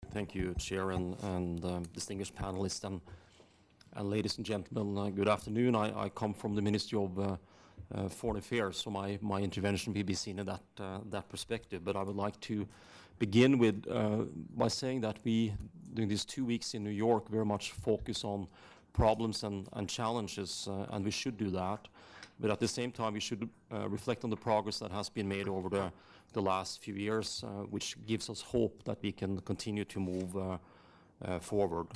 Thank you, Chair and distinguished panelists and ladies and gentlemen. Good afternoon. I come from the Ministry of Foreign Affairs, so my intervention will be seen in that perspective. But I would like to begin with by saying that we, during these 2 weeks in New York, very much focus on problems and challenges, and we should do that. But at the same time, we should reflect on the progress that has been made over the last few years, which gives us hope that we can continue to move forward.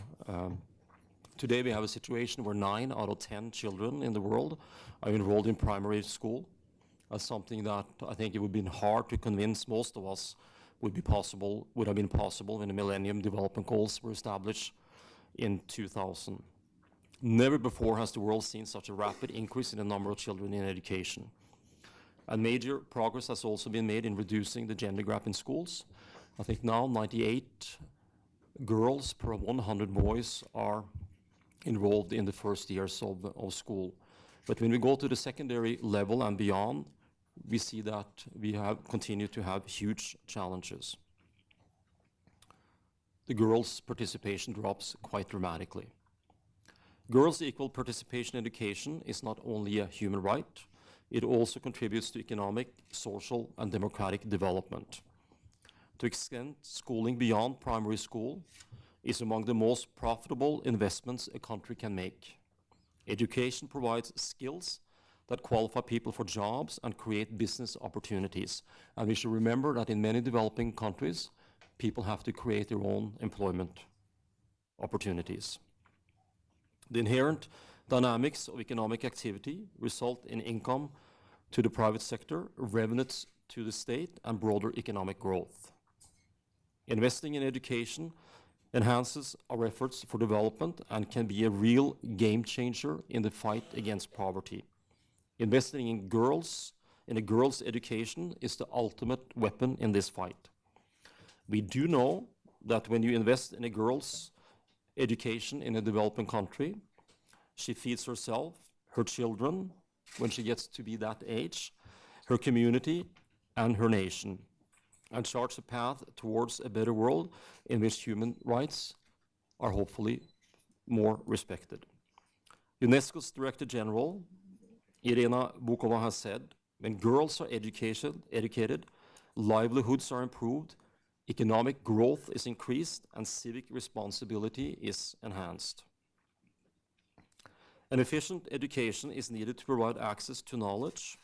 Today we have a situation where 9 out of 10 children in the world are enrolled in primary school, something that I think it would have been hard to convince most of us would have been possible when the Millennium Development Goals were established in 2000. Never before has the world seen such a rapid increase in the number of children in education. And major progress has also been made in reducing the gender gap in schools. I think now 98 girls per 100 boys are enrolled in the first years of school. But when we go to the secondary level and beyond, we see that we have continued to have huge challenges. The girls' participation drops quite dramatically. Girls' equal participation in education is not only a human right, it also contributes to economic, social, and democratic development. To extend schooling beyond primary school is among the most profitable investments a country can make. Education provides skills that qualify people for jobs and create business opportunities. And we should remember that in many developing countries, people have to create their own employment opportunities. The inherent dynamics of economic activity result in income to the private sector, revenues to the state, and broader economic growth. Investing in education enhances our efforts for development and can be a real game changer in the fight against poverty. Investing in a girl's education is the ultimate weapon in this fight. We do know that when you invest in a girl's education in a developing country, she feeds herself, her children, when she gets to be that age, her community, and her nation, and charts a path towards a better world in which human rights are hopefully more respected. UNESCO's Director General, Irina Bokova, has said, when girls are educated, livelihoods are improved, economic growth is increased, and civic responsibility is enhanced. An efficient education is needed to provide access to knowledge,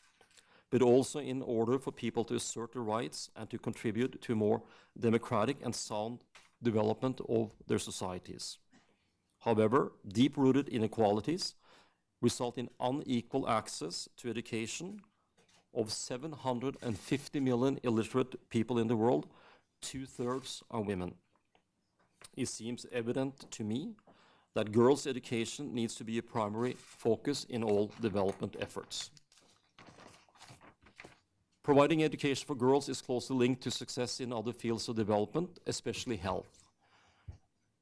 but also in order for people to assert their rights and to contribute to a more democratic and sound development of their societies. However, deep-rooted inequalities result in unequal access to education. Of 750 million illiterate people in the world, 2/3 are women. It seems evident to me that girls' education needs to be a primary focus in all development efforts. Providing education for girls is closely linked to success in other fields of development, especially health.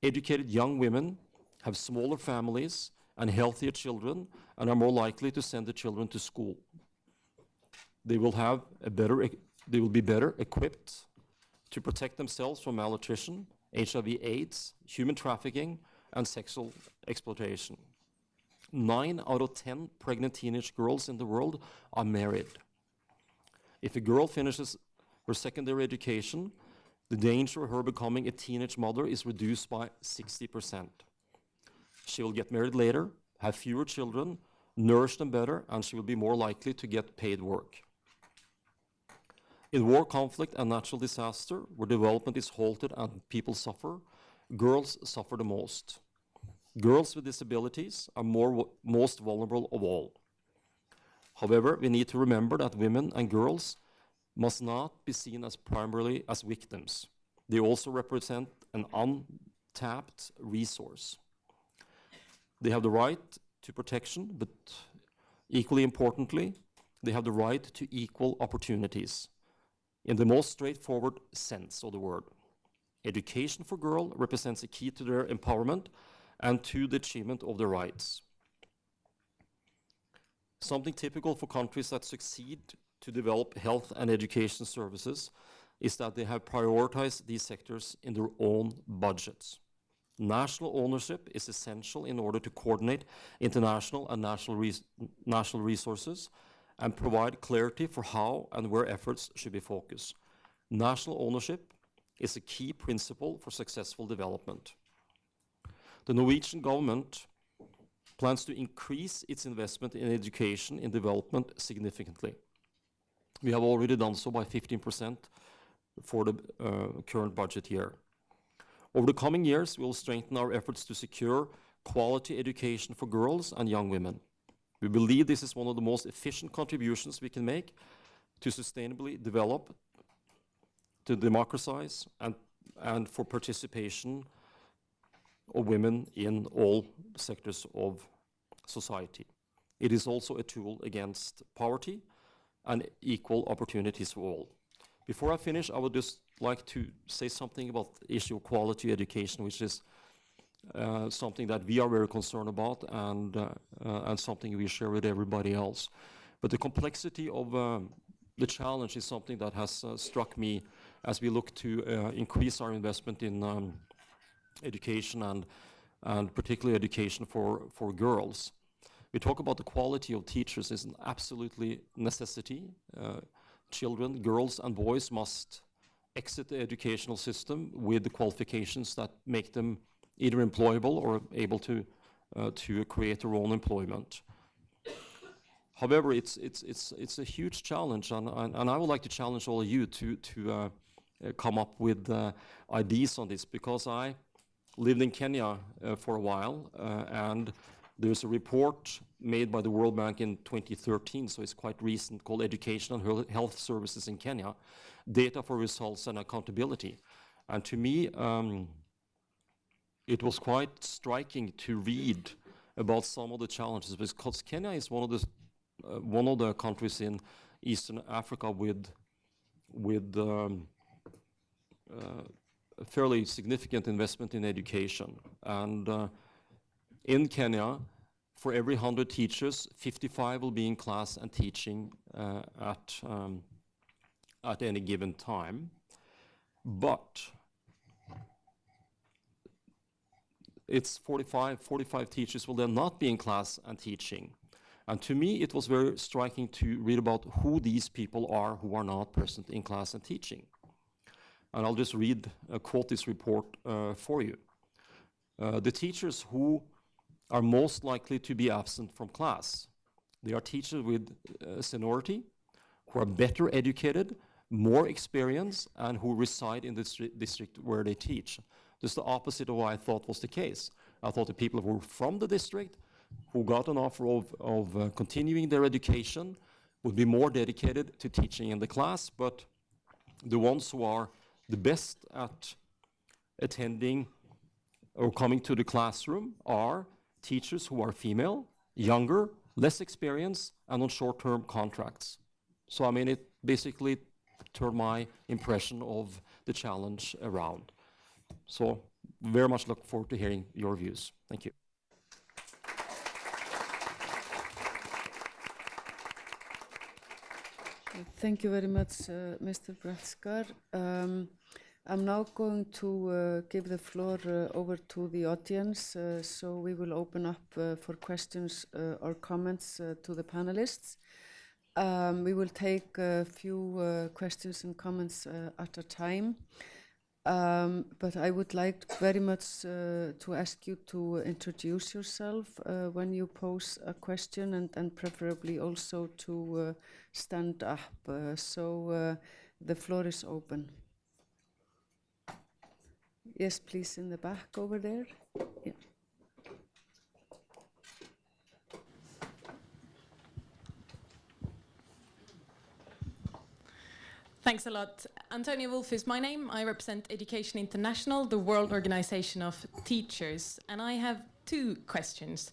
Educated young women have smaller families and healthier children and are more likely to send their children to school. They will be better equipped to protect themselves from malnutrition, HIV/AIDS, human trafficking, and sexual exploitation. 9 out of 10 pregnant teenage girls in the world are married. If a girl finishes her secondary education, the danger of her becoming a teenage mother is reduced by 60%. She will get married later, have fewer children, nourish them better, and she will be more likely to get paid work. In war, conflict, and natural disaster, where development is halted and people suffer, girls suffer the most. Girls with disabilities are most vulnerable of all. However, we need to remember that women and girls must not be seen as primarily as victims. They also represent an untapped resource. They have the right to protection, but equally importantly, they have the right to equal opportunities in the most straightforward sense of the word. Education for girls represents a key to their empowerment and to the achievement of their rights. Something typical for countries that succeed to develop health and education services is that they have prioritized these sectors in their own budgets. National ownership is essential in order to coordinate international and national resources and provide clarity for how and where efforts should be focused. National ownership is a key principle for successful development. The Norwegian government plans to increase its investment in education and development significantly. We have already done so by 15% for the current budget year. Over the coming years, we will strengthen our efforts to secure quality education for girls and young women. We believe this is one of the most efficient contributions we can make to sustainably develop, to democratize, and for participation of women in all sectors of society. It is also a tool against poverty and equal opportunities for all. Before I finish, I would just like to say something about the issue of quality education, which is something that we are very concerned about and something we share with everybody else. But the complexity of the challenge is something that has struck me as we look to increase our investment in education and particularly education for girls. We talk about the quality of teachers is an absolutely necessity. Children, girls and boys must exit the educational system with the qualifications that make them either employable or able to create their own employment. However, it's a huge challenge, and I would like to challenge all of you to come up with ideas on this, because I lived in Kenya for a while, and there's a report made by the World Bank in 2013, so it's quite recent, called Education and Health Services in Kenya, Data for Results and Accountability. And to me, it was quite striking to read about some of the challenges, because Kenya is one of the countries in Eastern Africa with a fairly significant investment in education. And in Kenya, for every 100 teachers, 55 will be in class and teaching at any given time. But it's 45 teachers will then not be in class and teaching. And to me, it was very striking to read about who these people are who are not present in class and teaching. And I'll just quote this report for you. The teachers who are most likely to be absent from class, they are teachers with seniority, who are better educated, more experienced, and who reside in the district where they teach. Just the opposite of what I thought was the case. I thought the people who were from the district, who got an offer of continuing their education, would be more dedicated to teaching in the class, but the ones who are the best at attending or coming to the classroom are teachers who are female, younger, less experienced, and on short-term contracts. So I mean, it basically turned my impression of the challenge around. So very much look forward to hearing your views. Thank you. Thank you very much, Mr. Bratskar. I'm now going to give the floor over to the audience, so we will open up for questions or comments to the panelists. We will take a few questions and comments at a time, but I would like very much to ask you to introduce yourself when you pose a question, and preferably also to stand up. So the floor is open. Yes, please, in the back over there. Yeah. Thanks a lot. Antonia Wolf is my name. I represent Education International, the World Organization of Teachers, and I have two questions.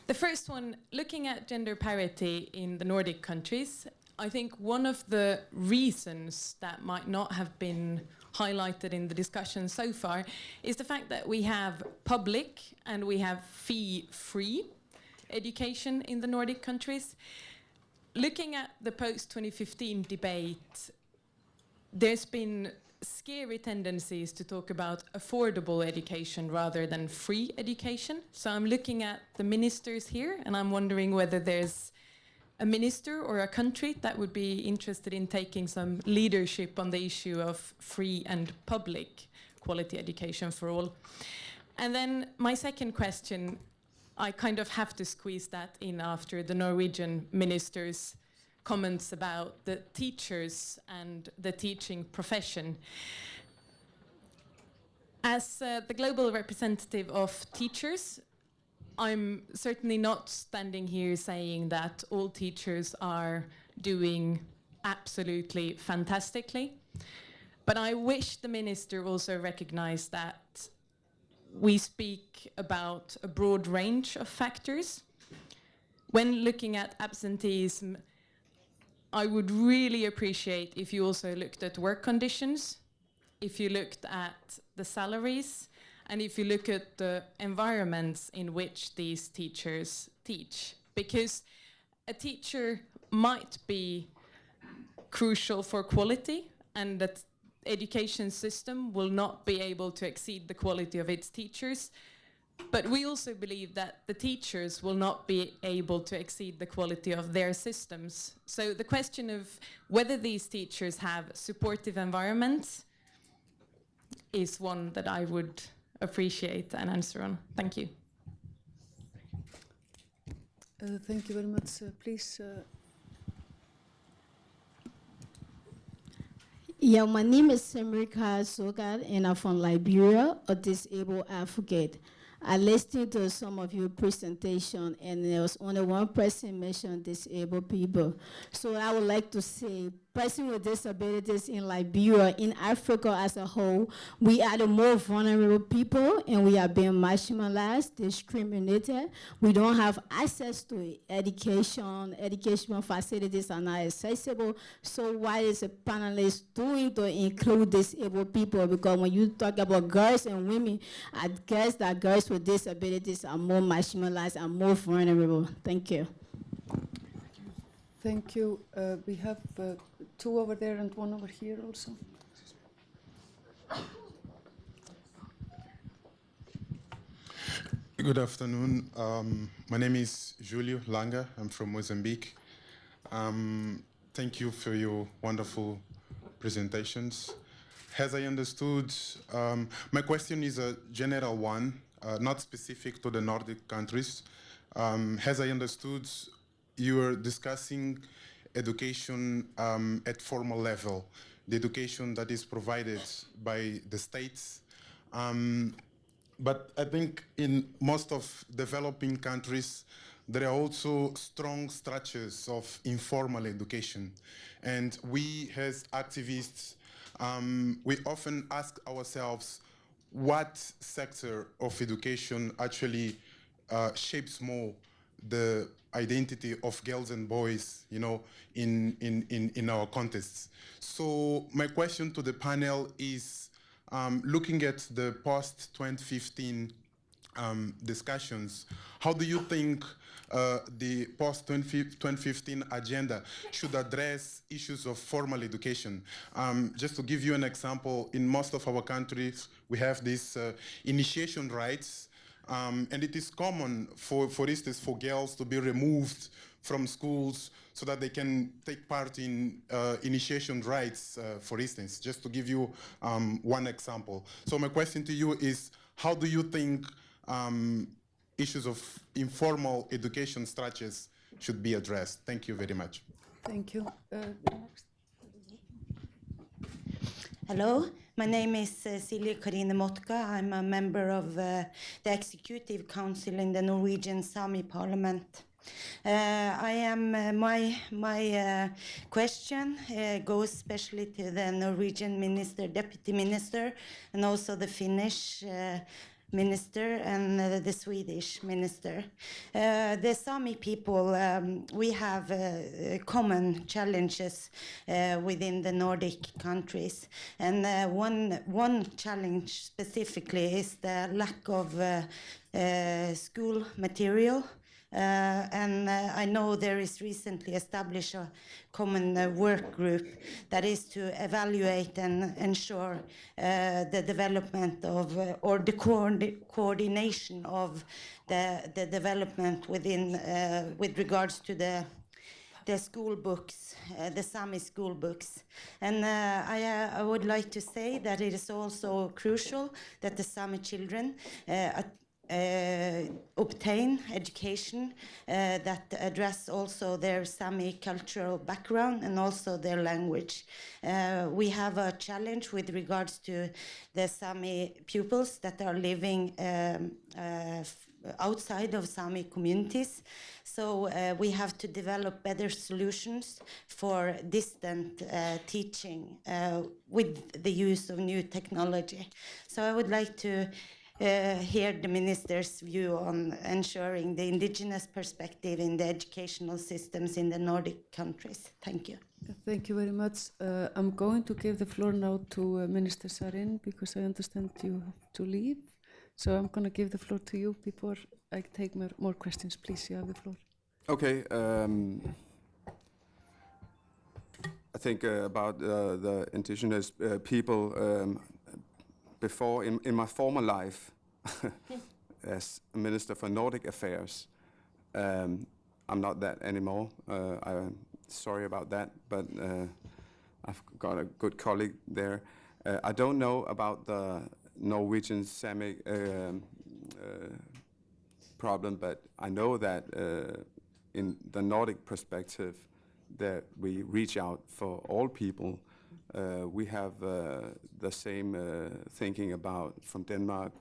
The first one, looking at gender parity in the Nordic countries, I think one of the reasons that might not have been highlighted in the discussion so far is the fact that we have public and we have fee-free education in the Nordic countries. Looking at the post-2015 debate, there's been scary tendencies to talk about affordable education rather than free education. So I'm looking at the ministers here, and I'm wondering whether there's a minister or a country that would be interested in taking some leadership on the issue of free and public quality education for all. And then my second question, I kind of have to squeeze that in after the Norwegian minister's comments about the teachers and the teaching profession. As the global representative of teachers, I'm certainly not standing here saying that all teachers are doing absolutely fantastically, but I wish the minister also recognized that we speak about a broad range of factors. When looking at absenteeism, I would really appreciate if you also looked at work conditions, if you looked at the salaries, and if you look at the environments in which these teachers teach. Because a teacher might be crucial for quality, and that education system will not be able to exceed the quality of its teachers. But we also believe that the teachers will not be able to exceed the quality of their systems. So the question of whether these teachers have supportive environments is one that I would appreciate an answer on. Thank you. Thank you very much. Please. Yeah, my name is Semrika Sogad, and I'm from Liberia, a disabled advocate. I listened to some of your presentation, and there was only one person mentioned disabled people. So I would like to say, persons with disabilities in Liberia, in Africa as a whole, we are the more vulnerable people, and we are being marginalized, discriminated. We don't have access to education. Educational facilities are not accessible. So what is the panelist doing to include disabled people? Because when you talk about girls and women, I guess that girls with disabilities are more marginalized and more vulnerable. Thank you. Thank you. We have two over there and one over here also. Good afternoon. My name is Julio Langa. I'm from Mozambique. Thank you for your wonderful presentations. As I understood, my question is a general one, not specific to the Nordic countries. As I understood, you were discussing education at formal level, the education that is provided by the states. But I think in most of developing countries, there are also strong structures of informal education. And we as activists, we often ask ourselves what sector of education actually shapes more the identity of girls and boys, you know, in our contexts. So my question to the panel is, looking at the post-2015 discussions, how do you think the post-2015 agenda should address issues of formal education? Just to give you an example, in most of our countries, we have these initiation rites, and it is common, for instance, for girls to be removed from schools so that they can take part in initiation rites, for instance, just to give you one example. So my question to you is, how do you think issues of informal education structures should be addressed? Thank you very much. Thank you. Next. Hello, my name is Silje Karine Motka. I'm a member of the Executive Council in the Norwegian Sami Parliament. My question goes especially to the Norwegian minister, deputy minister, and also the Finnish minister and the Swedish minister. The Sami people, we have common challenges within the Nordic countries. And one challenge specifically is the lack of school material And I know there is recently established a common work group that is to evaluate and ensure the development of or the coordination of the development within with regards to the school books, the Sami school books. And I would like to say that it is also crucial that the Sami children obtain education that address also their Sami cultural background and also their language. We have a challenge with regards to the Sami pupils that are living outside of Sami communities. So we have to develop better solutions for distant teaching with the use of new technology. So I would like to hear the minister's view on ensuring the indigenous perspective in the educational systems in the Nordic countries. Thank you. Thank you very much. I'm going to give the floor now to Minister Sarin because I understand you have to leave. So I'm going to give the floor to you before I take more questions. Please, you have the floor. Okay. I think about the indigenous people. Before, in my former life, as a Minister for Nordic Affairs, I'm not that anymore. I'm sorry about that, but I've got a good colleague there. I don't know about the Norwegian Sami problem, but I know that in the Nordic perspective, that we reach out for all people. We have the same thinking from Denmark,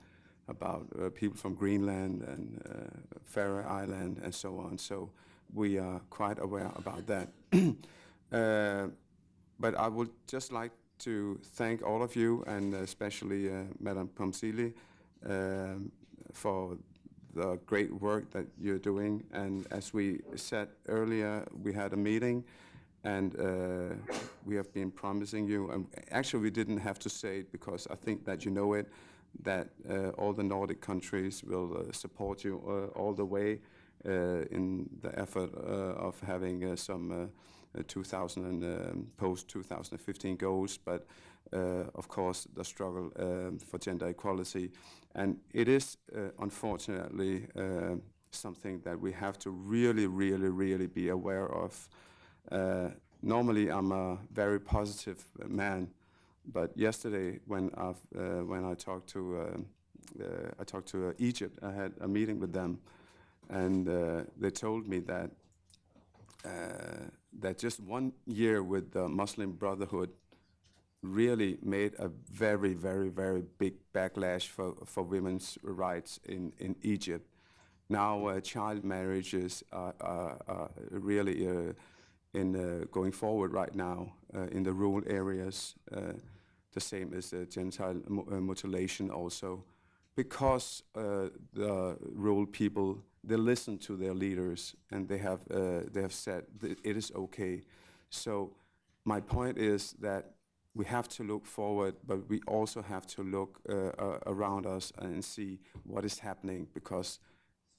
about people from Greenland and Faroe Island and so on. So we are quite aware about that. But I would just like to thank all of you, and especially Madam Pomsili, for the great work that you're doing. And as we said earlier, we had a meeting, and we have been promising you, and actually we didn't have to say it because I think that you know it, that all the Nordic countries will support you all the way in the effort of having some post-2015 goals, but of course the struggle for gender equality. And it is unfortunately something that we have to really be aware of. Normally I'm a very positive man, but yesterday when I talked to Egypt, I had a meeting with them, and they told me that that just 1 year with the Muslim Brotherhood really made a very big backlash for women's rights in Egypt. Now child marriages are really going forward right now in the rural areas. The same as genital mutilation also, because the rural people, they listen to their leaders, and they have said that it is okay. So my point is that we have to look forward, but we also have to look around us and see what is happening, because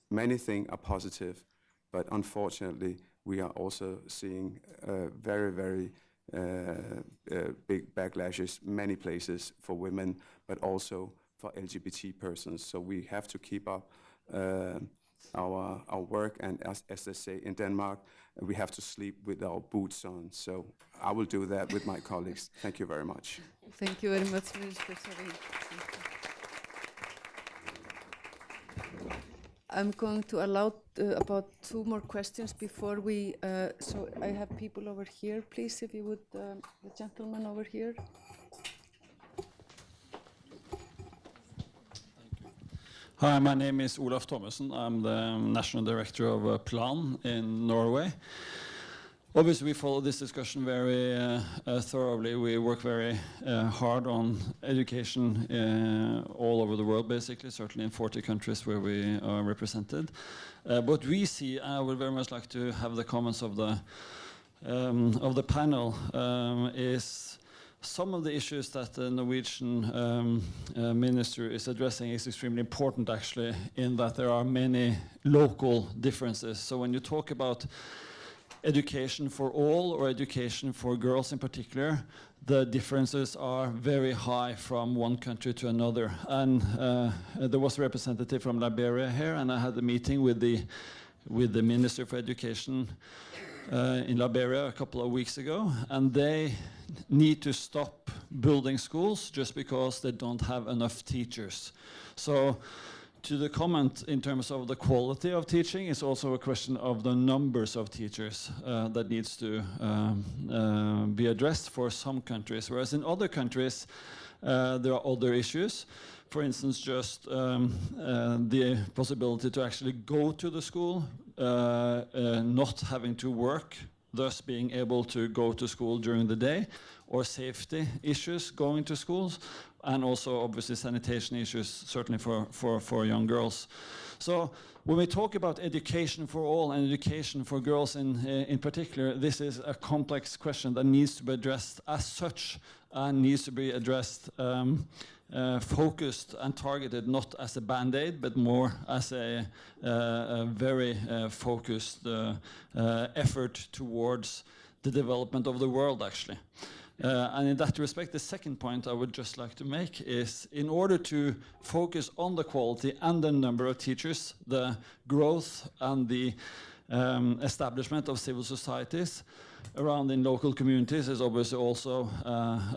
many things are positive, but unfortunately we are also seeing very big backlashes many places for women, but also for LGBT persons. So we have to keep up our work, and as they say in Denmark, we have to sleep with our boots on. So I will do that with my colleagues. Thank you very much. Thank you very much, Minister Sarin. I'm going to allow about 2 more questions before we, so I have people over here, please, if you would, the gentleman over here. Hi, my name is Olaf Thomassen. I'm the National Director of Plan in Norway. Obviously, we follow this discussion very thoroughly. We work very hard on education all over the world, basically, certainly in 40 countries where we are represented. What we see, I would very much like to have the comments of the panel, is some of the issues that the Norwegian minister is addressing is extremely important, actually, in that there are many local differences. So when you talk about education for all or education for girls in particular, the differences are very high from one country to another. And there was a representative from Liberia here, and I had a meeting with the Minister for Education in Liberia a couple of weeks ago, and they need to stop building schools just because they don't have enough teachers. So to the comment in terms of the quality of teaching, it's also a question of the numbers of teachers that needs to be addressed for some countries, whereas in other countries there are other issues. For instance, just the possibility to actually go to the school, not having to work, thus being able to go to school during the day, or safety issues going to schools, and also obviously sanitation issues, certainly for young girls. So when we talk about education for all and education for girls in particular, this is a complex question that needs to be addressed as such, and needs to be addressed focused and targeted, not as a band-aid, but more as a very focused effort towards the development of the world, actually. And in that respect, the second point I would just like to make is, in order to focus on the quality and the number of teachers, the growth and the establishment of civil societies around in local communities is obviously also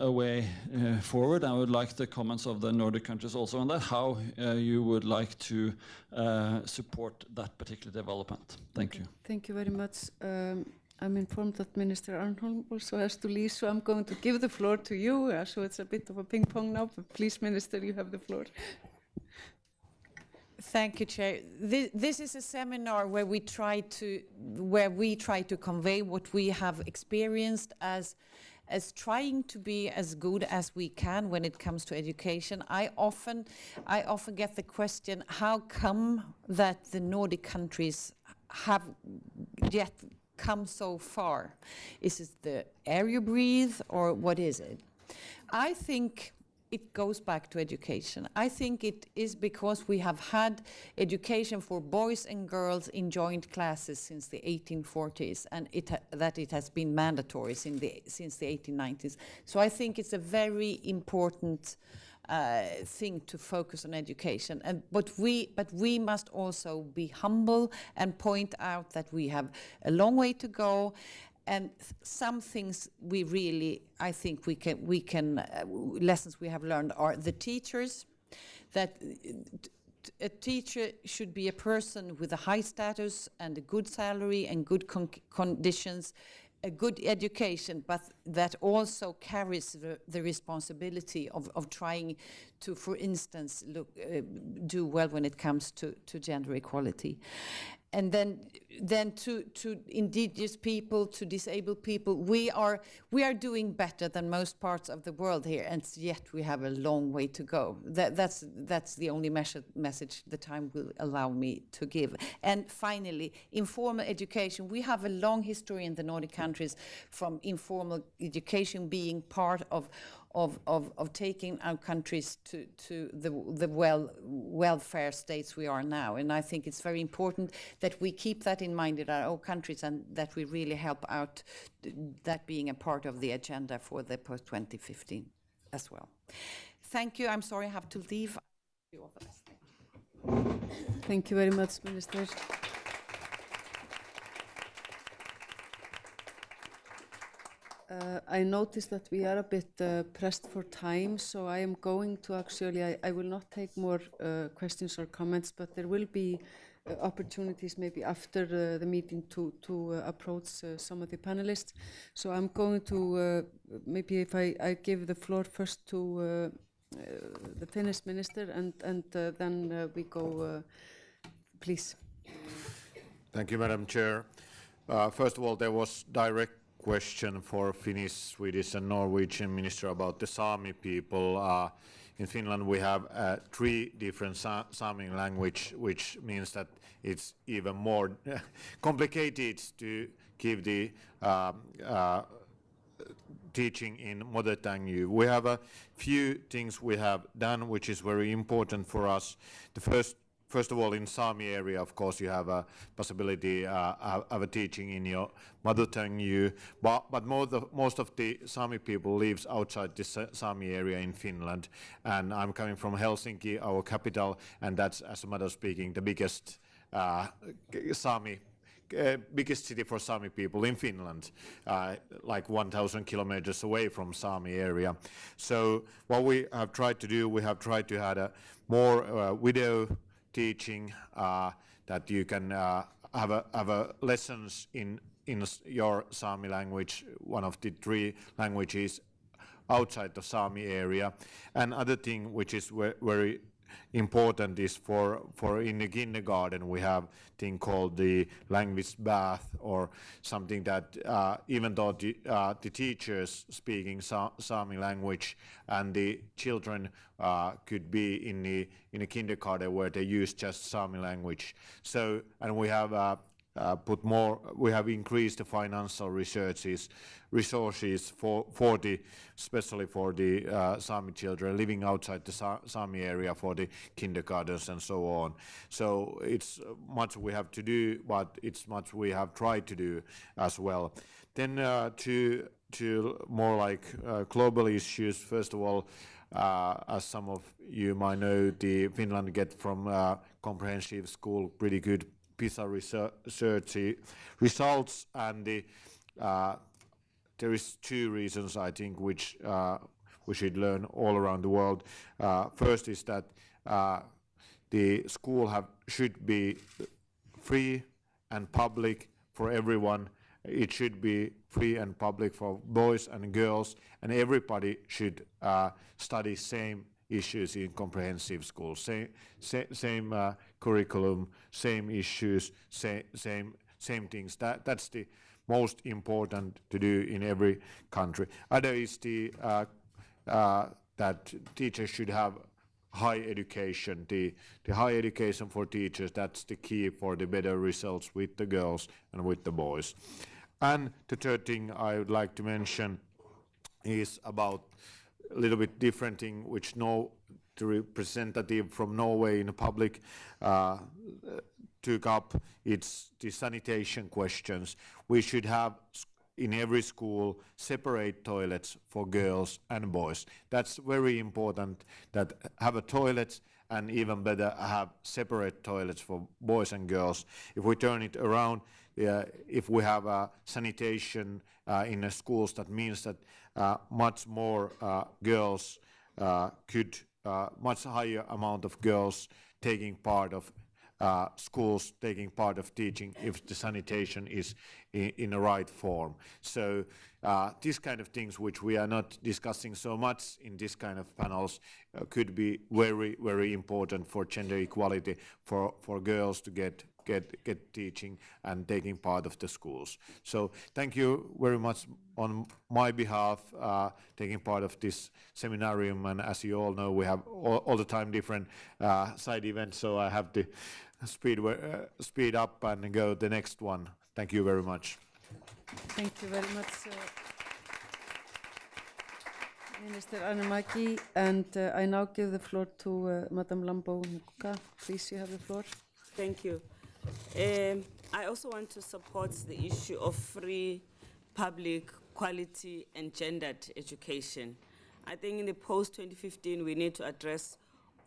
a way forward. I would like the comments of the Nordic countries also on that, how you would like to support that particular development. Thank you. Thank you very much. I'm informed that Minister Arnholm also has to leave, so I'm going to give the floor to you. So it's a bit of a ping pong now, but please, Minister, you have the floor. Thank you, Chair. This is a seminar where we try to convey what we have experienced as trying to be as good as we can when it comes to education. I often get the question, how come that the Nordic countries have yet come so far? Is it the air you breathe, or what is it? I think it goes back to education. I think it is because we have had education for boys and girls in joint classes since the 1840s, and that it has been mandatory since the 1890s. So I think it's a very important thing to focus on education. But we must also be humble and point out that we have a long way to go. And some things we really, I think we can lessons we have learned are the teachers, that a teacher should be a person with a high status and a good salary and good conditions, a good education, but that also carries the responsibility of trying to, for instance, do well when it comes to gender equality. And then to indigenous people, to disabled people, we are doing better than most parts of the world here, and yet we have a long way to go. That's the only message the time will allow me to give. And finally, informal education. We have a long history in the Nordic countries from informal education being part of taking our countries to the welfare states we are now. And I think it's very important that we keep that in mind in our own countries, and that we really help out that being a part of the agenda for the post-2015 as well. Thank you. I'm sorry I have to leave. Thank you very much, Minister. I noticed that we are a bit pressed for time, so I am going to actually, I will not take more questions or comments, but there will be opportunities maybe after the meeting to approach some of the panelists. So I'm going to, maybe if I give the floor first to the Finnish minister, and then we go, please. Thank you, Madam Chair. First of all, there was direct question for Finnish, Swedish and Norwegian minister about the Sami people. In Finland we have 3 different Sami language, which means that it's even more complicated to give the teaching in mother tongue. We have a few things we have done which is very important for us. The first of all, in Sami area, of course, you have a possibility of a teaching in your mother tongue. But most of the Sami people lives outside the Sami area in Finland, and I'm coming from Helsinki, our capital, and that's, as a matter of speaking, the biggest biggest city for Sami people in Finland, like 1,000 kilometers away from Sami area. So what we have tried to do, we have tried to have more video teaching, that you can have lessons in your Sami language, one of the 3 languages outside the Sami area. And other thing which is very important is for in the kindergarten we have thing called the language bath, or something that even though the teachers speaking Sami language and the children could be in the kindergarten where they use just Sami language. So, and we have we have increased the financial resources especially for the Sami children living outside the Sami area, for the kindergartens and so on. So it's much we have to do, but it's much we have tried to do as well. Then to more like global issues. First of all, as some of you might know, the Finland get from comprehensive school pretty good PISA research results, and there is 2 reasons I think which we should learn all around the world. First is that the school should be free and public for everyone. It should be free and public for boys and girls, and everybody should study same issues in comprehensive schools, same curriculum, same issues, same things. That's the most important to do in every country. Other is that teachers should have high education. The high education for teachers, that's the key for the better results with the girls and with the boys. And the third thing I would like to mention is about a little bit different thing which the representative from Norway in the public took up. It's the sanitation questions. We should have in every school separate toilets for girls and boys. That's very important, that have a toilet, and even better have separate toilets for boys and girls. If we turn it around, if we have sanitation in the schools, that means that much more girls much higher amount of girls taking part of schools, taking part of teaching if the sanitation is in the right form. So these kind of things which we are not discussing so much in this kind of panels could be very, very important for gender equality, for girls to get teaching and taking part of the schools. So thank you very much on my behalf taking part of this seminarium, and as you all know, we have all the time different side events, so I have to speed up and go the next one. Thank you very much. Thank you very much, Minister Annemaki, and I now give the floor to Madam Lambo Nguka. Please, you have the floor. Thank you. I also want to support the issue of free, public, quality and gendered education. I think in the post-2015 we need to address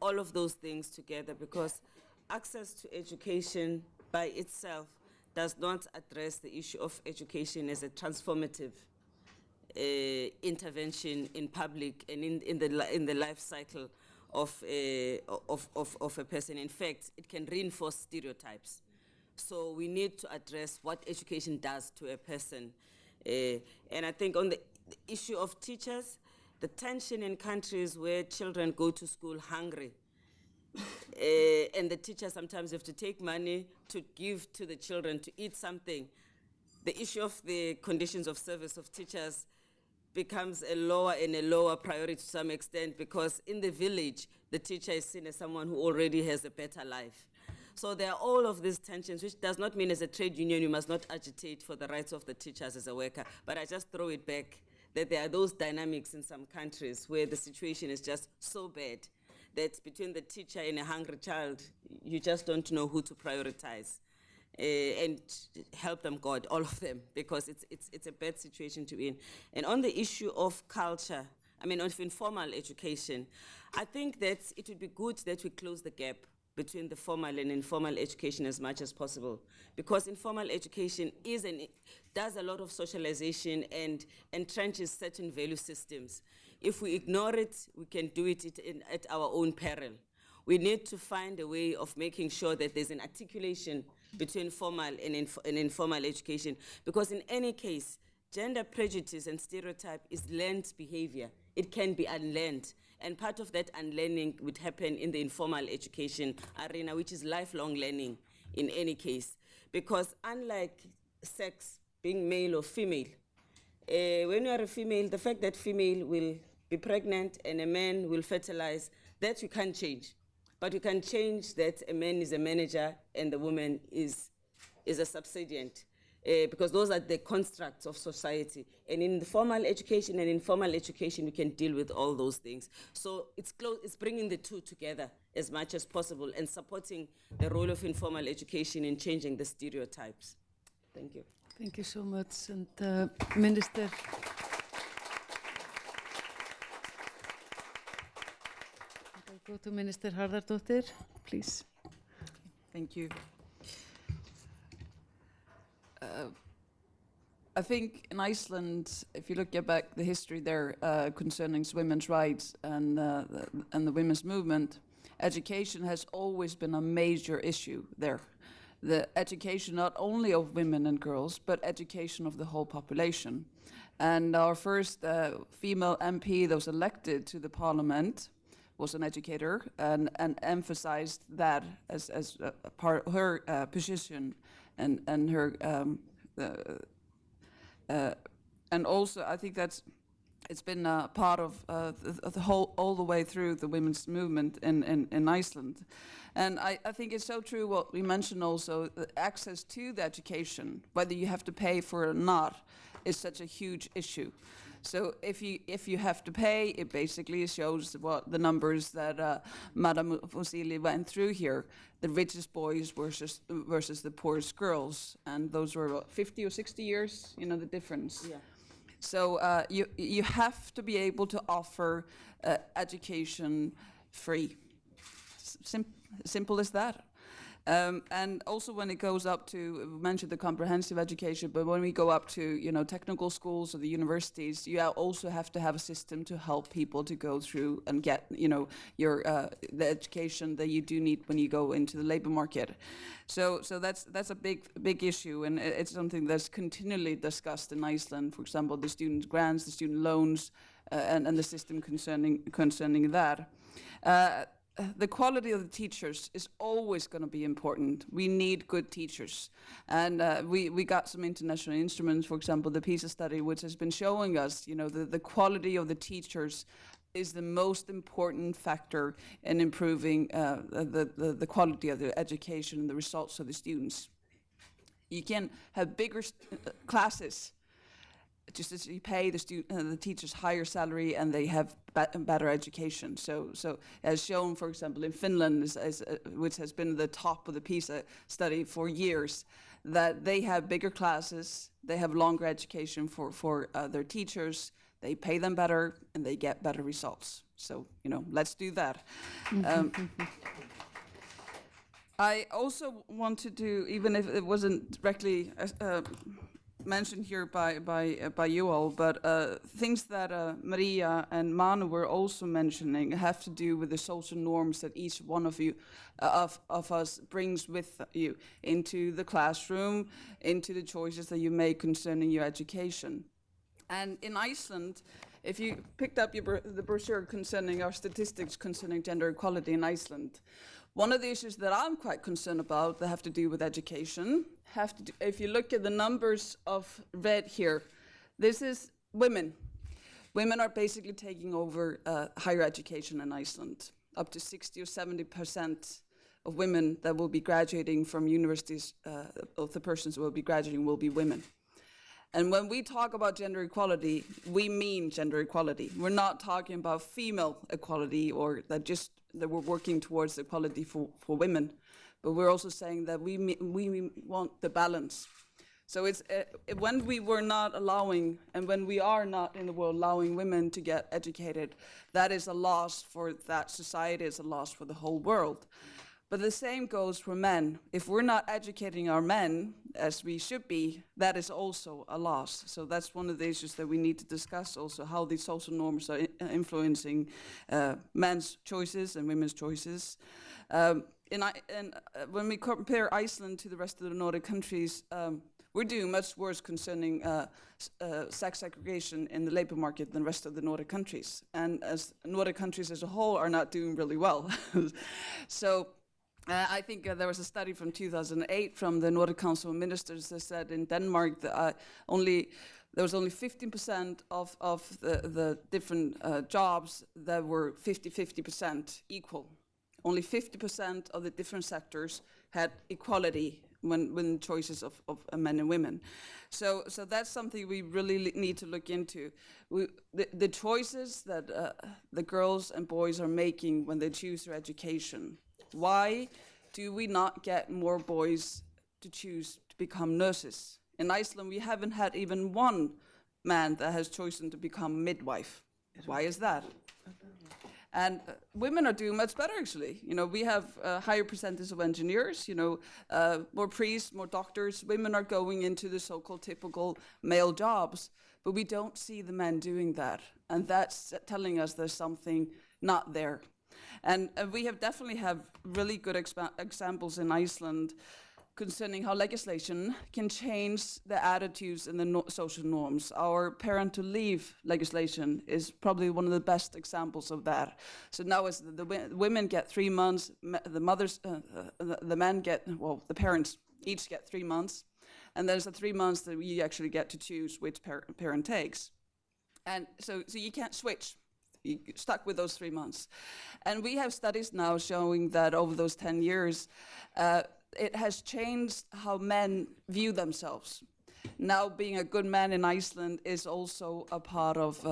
all of those things together, because access to education by itself does not address the issue of education as a transformative intervention in public and in the life cycle of a person. In fact, it can reinforce stereotypes. So we need to address what education does to a person. And I think on the issue of teachers, the tension in countries where children go to school hungry, and the teachers sometimes have to take money to give to the children to eat something. The issue of the conditions of service of teachers becomes a lower and a lower priority to some extent, because in the village, the teacher is seen as someone who already has a better life. So there are all of these tensions, which does not mean as a trade union you must not agitate for the rights of the teachers as a worker, but I just throw it back that there are those dynamics in some countries where the situation is just so bad that between the teacher and a hungry child, you just don't know who to prioritize. And help them, God, all of them, because it's a bad situation to be in. And on the issue of culture, of informal education, I think that it would be good that we close the gap between the formal and informal education as much as possible, because informal education does a lot of socialization and entrenches certain value systems. If we ignore it, we can do it at our own peril. We need to find a way of making sure that there's an articulation between formal and informal education, because in any case, gender prejudice and stereotype is learned behavior. It can be unlearned, and part of that unlearning would happen in the informal education arena, which is lifelong learning in any case, because unlike sex, being male or female, when you are a female, the fact that female will be pregnant and a man will fertilize, that you can't change. But you can change that a man is a manager and the woman is a subservient, because those are the constructs of society. And in the formal education and informal education, we can deal with all those things. So it's bringing the two together as much as possible and supporting the role of informal education in changing the stereotypes. Thank you. Thank you so much. And Minister. Go to Minister Harðardóttir, please. Thank you. I think in Iceland, if you look back the history there concerning women's rights and the women's movement, education has always been a major issue there. The education not only of women and girls, but education of the whole population. And our first female MP that was elected to the parliament was an educator and emphasized that as a part of her position and her and also I think it's been a part of the whole all the way through the women's movement in Iceland. And I think it's so true what we mentioned also, the access to the education, whether you have to pay for it or not, is such a huge issue. So if you have to pay, it basically shows what the numbers that Madam Fusili went through here, the richest boys versus the poorest girls, and those were what, 50 or 60 years, the difference. Yeah. So you have to be able to offer education free. Simple as that. And also when it goes up to, we mentioned the comprehensive education, but when we go up to, technical schools or the universities, you also have to have a system to help people to go through and get, your the education that you do need when you go into the labor market. So that's a big issue, and it's something that's continually discussed in Iceland. For example, the student grants, the student loans, and the system concerning that. The quality of the teachers is always going to be important. We need good teachers. And we got some international instruments, for example, the PISA study, which has been showing us, the quality of the teachers is the most important factor in improving the quality of the education and the results of the students. You can have bigger classes, just as you pay the teachers higher salary and they have better education. So as shown, for example, in Finland, which has been the top of the PISA study for years, that they have bigger classes, they have longer education for their teachers, they pay them better, and they get better results. So, let's do that. I also wanted to, even if it wasn't directly mentioned here by you all, but things that Maria and Manu were also mentioning have to do with the social norms that each one of you, of us, brings with you into the classroom, into the choices that you make concerning your education. And in Iceland, if you picked up the brochure concerning our statistics concerning gender equality in Iceland, one of the issues that I'm quite concerned about that have to do with education, if you look at the numbers of red here, this is women. Women are basically taking over higher education in Iceland. Up to 60 or 70% of women that will be graduating from universities, of the persons who will be graduating will be women. And when we talk about gender equality, we mean gender equality. We're not talking about female equality or that we're working towards equality for women, but we're also saying that we want the balance. So it's when we were not allowing, and when we are not in the world allowing women to get educated, that is a loss for that society, it's a loss for the whole world. But the same goes for men. If we're not educating our men as we should be, that is also a loss. So that's one of the issues that we need to discuss also, how these social norms are influencing men's choices and women's choices. When we compare Iceland to the rest of the Nordic countries, we're doing much worse concerning sex segregation in the labor market than the rest of the Nordic countries. And as Nordic countries as a whole are not doing really well. So I think there was a study from 2008 from the Nordic Council of Ministers that said in Denmark that there was only 15% of the different jobs that were 50% equal. Only 50% of the different sectors had equality when choices of men and women. So that's something we really need to look into. The choices that the girls and boys are making when they choose their education. Why do we not get more boys to choose to become nurses? In Iceland, we haven't had even one man that has chosen to become midwife. Why is that? And women are doing much better, actually. You know, we have a higher percentage of engineers, more priests, more doctors. Women are going into the so-called typical male jobs, but we don't see the men doing that. And that's telling us there's something not there. And we definitely have really good examples in Iceland concerning how legislation can change the attitudes and the social norms. Our parental leave legislation is probably one of the best examples of that. So now as the women get 3 months, the men get, the parents each get 3 months, and there's 3 months that we actually get to choose which parent takes. And so you can't switch. You're stuck with those 3 months. And we have studies now showing that over those 10 years, it has changed how men view themselves. Now being a good man in Iceland is also a part of,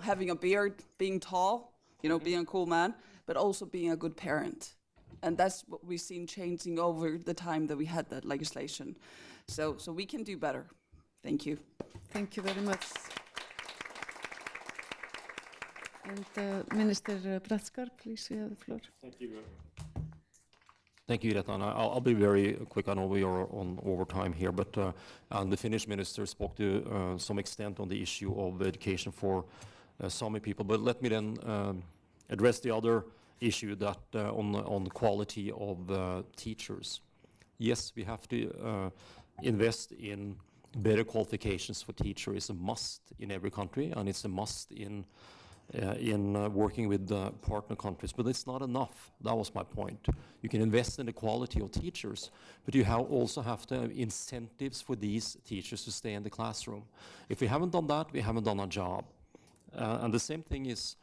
having a beard, being tall, being a cool man, but also being a good parent. And that's what we've seen changing over the time that we had that legislation. So we can do better. Thank you. Thank you very much. And Minister Bratskar, please, you have the floor. Thank you. Thank you, Greta. I'll be very quick. I know we are on overtime here, but the Finnish minister spoke to some extent on the issue of education for Sami people. But let me then address the other issue that on the quality of teachers. Yes, we have to invest in better qualifications for teachers. It's a must in every country, and it's a must in working with partner countries, but it's not enough. That was my point. You can invest in the quality of teachers, but you also have to have incentives for these teachers to stay in the classroom. If we haven't done that, we haven't done our job. And the same thing is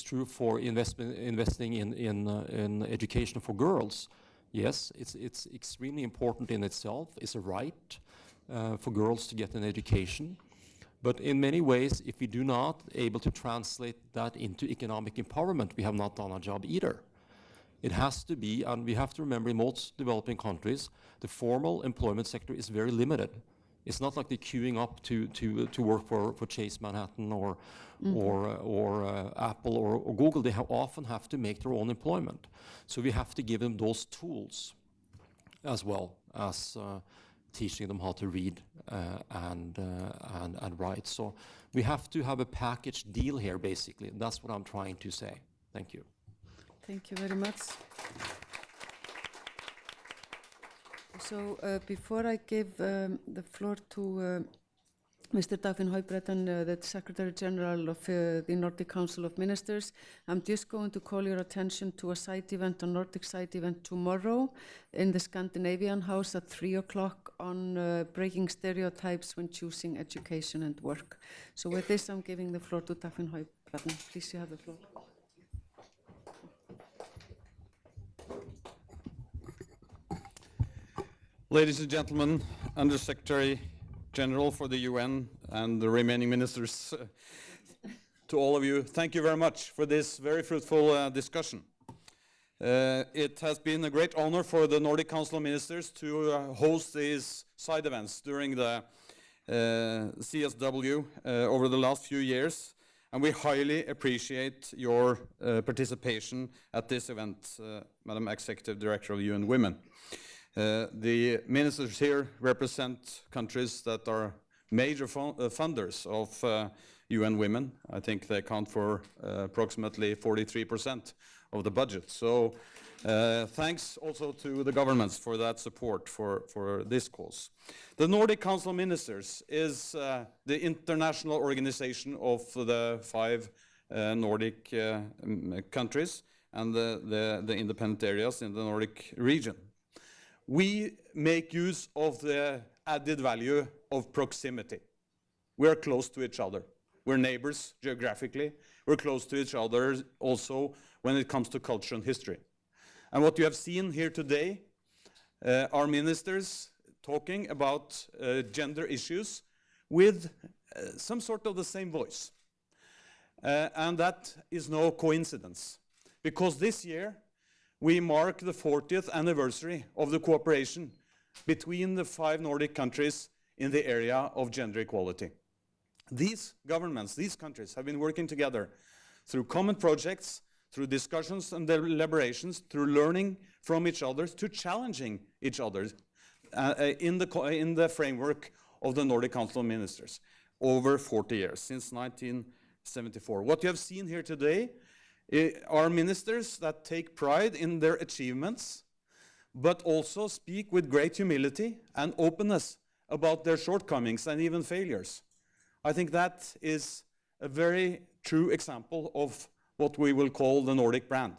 true for investing in education for girls. Yes, it's extremely important in itself. It's a right for girls to get an education. But in many ways, if we do not able to translate that into economic empowerment, we have not done our job either. It has to be, and we have to remember in most developing countries, the formal employment sector is very limited. It's not like they're queuing up to work for Chase Manhattan or Apple or Google. They often have to make their own employment. So we have to give them those tools as well as teaching them how to read and write. So we have to have a package deal here, basically. That's what I'm trying to say. Thank you. Thank you very much. So before I give the floor to Mr. Dagfinn Høybråten, the Secretary General of the Nordic Council of Ministers, I'm just going to call your attention to a side event, a Nordic side event tomorrow in the Scandinavian House at 3 o'clock on breaking stereotypes when choosing education and work. So with this, I'm giving the floor to Dagfinn Høybråten. Please, you have the floor. Ladies and gentlemen, Undersecretary, General for the UN and the remaining ministers, to all of you, thank you very much for this very fruitful discussion. It has been a great honor for the Nordic Council of Ministers to host these side events during the CSW over the last few years, and we highly appreciate your participation at this event, Madam Executive Director of UN Women. The ministers here represent countries that are major funders of UN Women. I think they account for approximately 43% of the budget. So thanks also to the governments for that support for this cause. The Nordic Council of Ministers is the international organization of the 5 Nordic countries and the independent areas in the Nordic region. We make use of the added value of proximity. We are close to each other. We're neighbors geographically. We're close to each other also when it comes to culture and history. And what you have seen here today are ministers talking about gender issues with some sort of the same voice. And that is no coincidence, because this year we mark the 40th anniversary of the cooperation between the 5 Nordic countries in the area of gender equality. These governments, these countries have been working together through common projects, through discussions and deliberations, through learning from each other, to challenging each other in the framework of the Nordic Council of Ministers over 40 years, since 1974. What you have seen here today are ministers that take pride in their achievements, but also speak with great humility and openness about their shortcomings and even failures. I think that is a very true example of what we will call the Nordic brand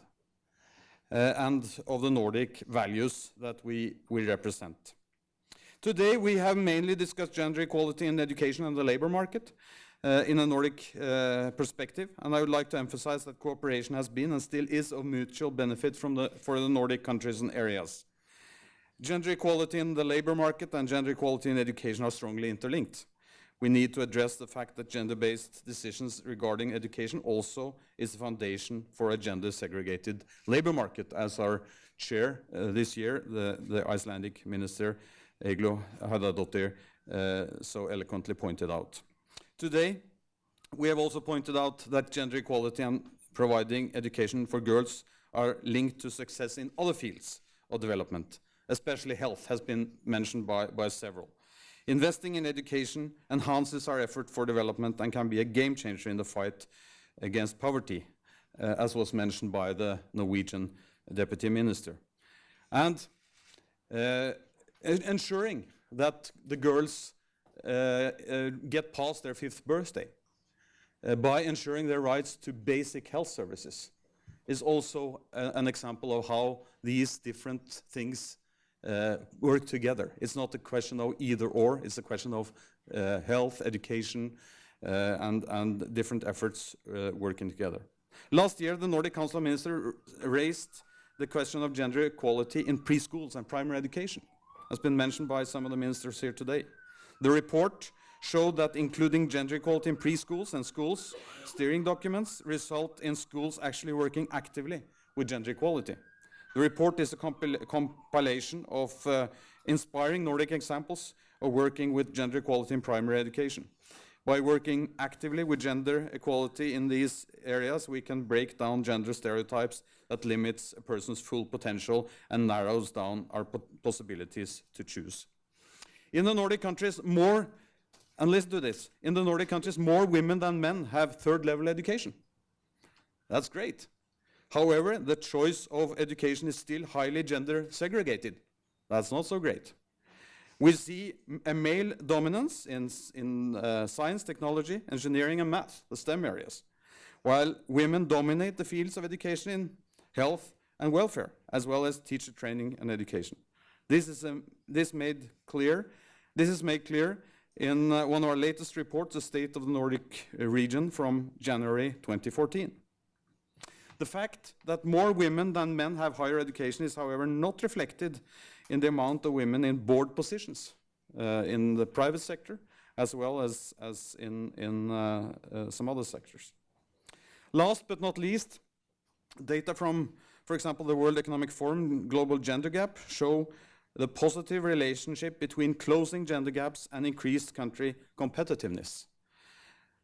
and of the Nordic values that we represent. Today we have mainly discussed gender equality in education and the labor market in a Nordic perspective, and I would like to emphasize that cooperation has been and still is of mutual benefit for the Nordic countries and areas. Gender equality in the labor market and gender equality in education are strongly interlinked. We need to address the fact that gender-based decisions regarding education also is the foundation for a gender-segregated labor market, as our chair this year, the Icelandic minister Eygló Harðardóttir, so eloquently pointed out. Today, we have also pointed out that gender equality and providing education for girls are linked to success in other fields of development, especially health has been mentioned by several. Investing in education enhances our effort for development and can be a game changer in the fight against poverty, as was mentioned by the Norwegian Deputy Minister. And ensuring that the girls get past their 5th birthday by ensuring their rights to basic health services is also an example of how these different things work together. It's not a question of either or, it's a question of health, education, and different efforts working together. Last year, the Nordic Council of Ministers raised the question of gender equality in preschools and primary education, as been mentioned by some of the ministers here today. The report showed that including gender equality in preschools and schools steering documents result in schools actually working actively with gender equality. The report is a compilation of inspiring Nordic examples of working with gender equality in primary education. By working actively with gender equality in these areas, we can break down gender stereotypes that limits a person's full potential and narrows down our possibilities to choose. In the Nordic countries, and listen to this, in the Nordic countries, more women than men have 3rd-level education. That's great. However, the choice of education is still highly gender segregated. That's not so great. We see a male dominance in science, technology, engineering, and math, the STEM areas, while women dominate the fields of education in health and welfare, as well as teacher training and education. This is made clear in one of our latest reports, The State of the Nordic Region from January 2014. The fact that more women than men have higher education is, however, not reflected in the amount of women in board positions in the private sector as well as in some other sectors. Last but not least, data from, for example, the World Economic Forum Global Gender Gap show the positive relationship between closing gender gaps and increased country competitiveness.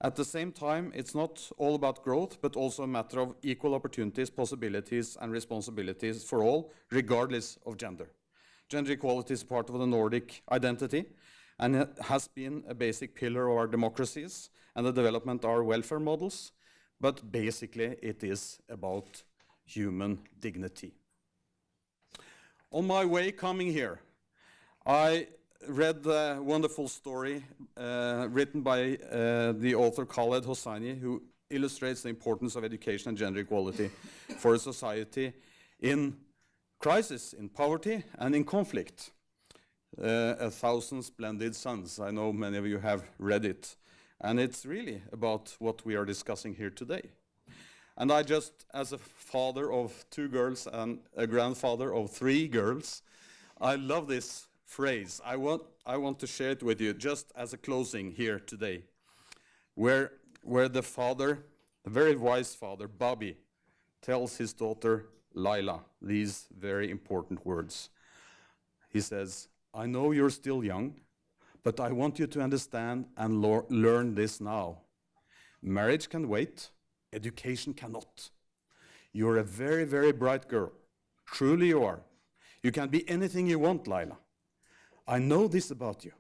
At the same time, it's not all about growth, but also a matter of equal opportunities, possibilities, and responsibilities for all, regardless of gender. Gender equality is part of the Nordic identity, and it has been a basic pillar of our democracies and the development of our welfare models, but basically it is about human dignity. On my way coming here, I read a wonderful story written by the author Khaled Hosseini, who illustrates the importance of education and gender equality for a society in crisis, in poverty, and in conflict. 1,000 Splendid Suns. I know many of you have read it. And it's really about what we are discussing here today. And I just, as a father of 2 girls and a grandfather of 3 girls, I love this phrase. I want to share it with you just as a closing here today, where the father, a very wise father, Bobby, tells his daughter, Laila, these very important words. He says, I know you're still young, but I want you to understand and learn this now. Marriage can wait. Education cannot. You're a very, very bright girl. Truly you are. You can be anything you want, Laila. I know this about you.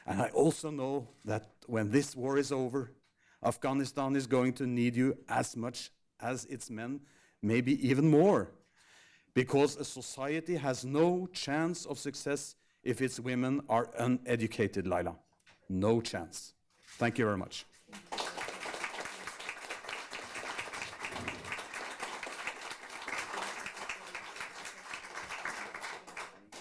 And I also know that when this war is over, Afghanistan is going to need you as much as its men, maybe even more. Because a society has no chance of success if its women are uneducated, Laila. No chance. Thank you very much.